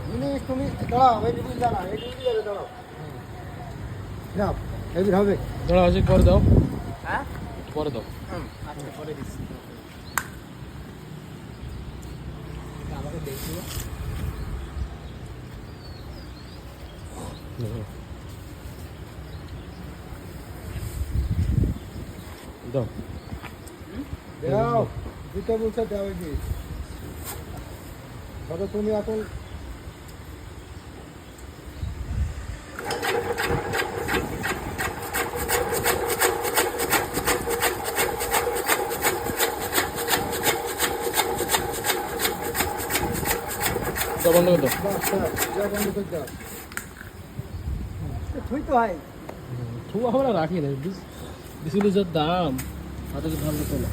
জিনিস তুমি দাঁড়াও, এই দিকে দাঁড়াও, এই দিকে যাবে, দাঁড়াও। নাও, এদিকে হবে। দাঁড়াও, আজকে পরে দাও, হ্যাঁ পরে দাও। আচ্ছা পরে দিচ্ছি আমাকে দেখছিল দাও। দাও, দিতে বলছে দাও, এই দিকে। তবে তুমি এখন বন্ধ করে দাও। বন্ধ করে দাও। তুই তো হয় তু আমরা রাখি না, বিসুলি যা দাম হাতে ভালো তো না।